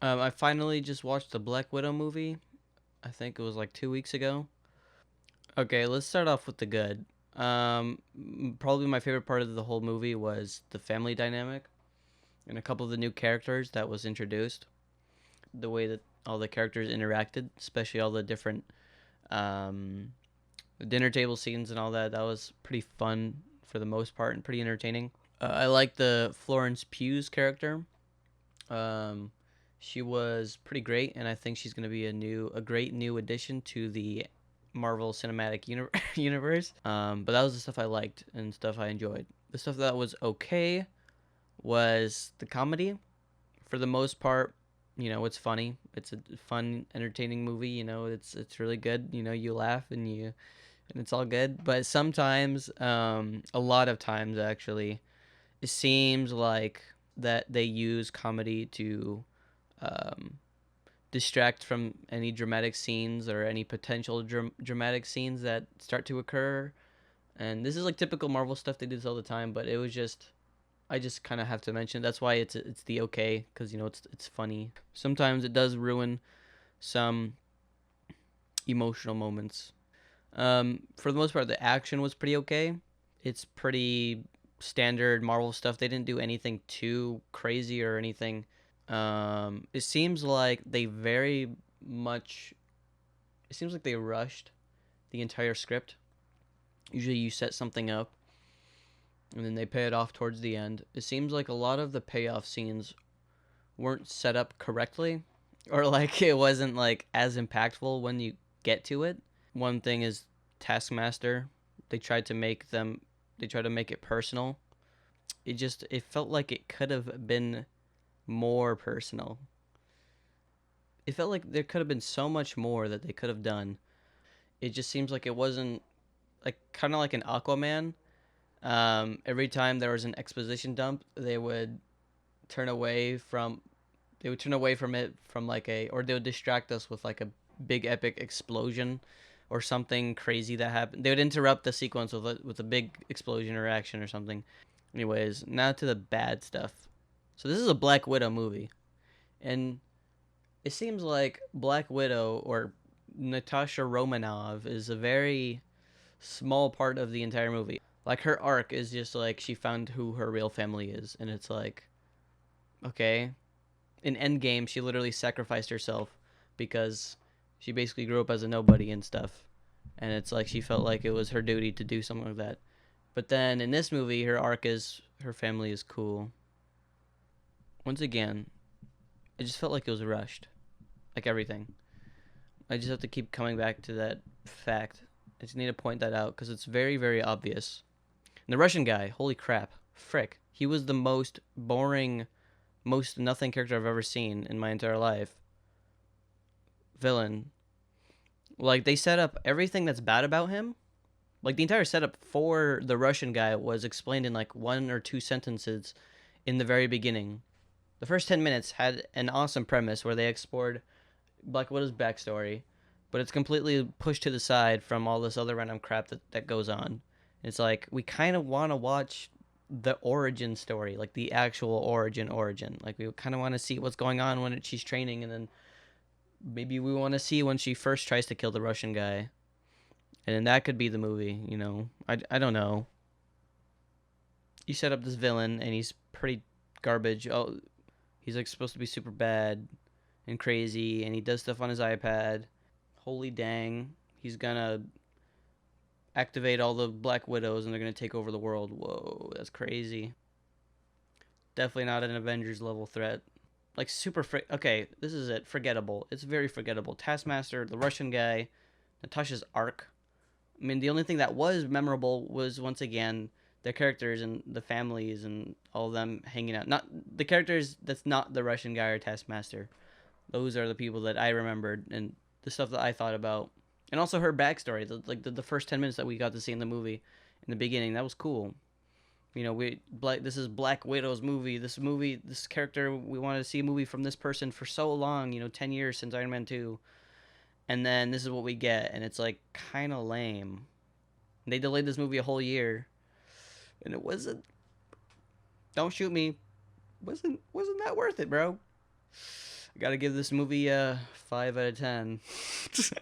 I finally just watched the Black Widow movie. I think it was like 2 weeks ago. Okay, let's start off with the good. Probably my favorite part of the whole movie was the family dynamic and a couple of the new characters that was introduced. The way that all the characters interacted, especially all the different um, dinner table scenes and all that. That was pretty fun for the most part and pretty entertaining. I like the Florence Pugh's character. Um, she was pretty great, and I think she's going to be a great new addition to the Marvel Cinematic Universe. But that was the stuff I liked and stuff I enjoyed. The stuff that was okay was the comedy. For the most part, it's funny. It's a fun, entertaining movie. It's really good. You laugh and it's all good. But sometimes, a lot of times actually, it seems like that they use comedy to um, distract from any dramatic scenes or any potential dramatic scenes that start to occur. And this is like typical Marvel stuff. They do this all the time, but it was just I just kind of have to mention it. That's why it's the okay, because it's funny. Sometimes it does ruin some emotional moments. For the most part, the action was pretty okay. It's pretty standard Marvel stuff. They didn't do anything too crazy or anything. It seems like they very much. It seems like they rushed the entire script. Usually, you set something up, and then they pay it off towards the end. It seems like a lot of the payoff scenes weren't set up correctly, or like it wasn't like as impactful when you get to it. One thing is Taskmaster. They tried to make them. They tried to make it personal. It felt like it could have been more personal. It felt like there could have been so much more that they could have done. It just seems like it wasn't like kind of like an Aquaman. Every time there was an exposition dump, turn away from they would turn away from it from like or they would distract us with like a big epic explosion or something crazy that happened. They would interrupt the sequence with a big explosion or action or something. Anyways, now to the bad stuff. So this is a Black Widow movie, and it seems like Black Widow or Natasha Romanov is a very small part of the entire movie. Like her arc is just like she found who her real family is, and it's like, okay. In Endgame, she literally sacrificed herself because she basically grew up as a nobody and stuff, and it's like she felt like it was her duty to do something like that. But then in this movie, her arc is her family is cool. Once again, it just felt like it was rushed, like everything. I just have to keep coming back to that fact. I just need to point that out because it's very, very obvious. And the Russian guy, holy crap, frick, he was the most boring, most nothing character I've ever seen in my entire life. Villain. Like, they set up everything that's bad about him. Like, the entire setup for the Russian guy was explained in like one or two sentences in the very beginning. The first 10 minutes had an awesome premise where they explored Black Widow's backstory, but it's completely pushed to the side from all this other random crap that goes on. It's like, we kind of want to watch the origin story, like the actual origin. Like, we kind of want to see what's going on when she's training, and then maybe we want to see when she first tries to kill the Russian guy. And then that could be the movie. I don't know. You set up this villain, and he's pretty garbage. Oh, he's like supposed to be super bad and crazy, and he does stuff on his iPad. Holy dang. He's gonna activate all the Black Widows, and they're gonna take over the world. Whoa, that's crazy. Definitely not an Avengers level threat. Like okay, this is it. Forgettable. It's very forgettable. Taskmaster, the Russian guy, Natasha's arc. I mean, the only thing that was memorable was once again the characters and the families and all of them hanging out. Not the characters that's not the Russian guy or Taskmaster. Those are the people that I remembered and the stuff that I thought about. And also her backstory, the first 10 minutes that we got to see in the movie in the beginning, that was cool. This is Black Widow's movie. This character, we wanted to see a movie from this person for so long. 10 years since Iron Man 2, and then this is what we get, and it's like kind of lame. They delayed this movie a whole year, and it wasn't. Don't shoot me. Wasn't that worth it, bro? Gotta give this movie a 5 out of 10.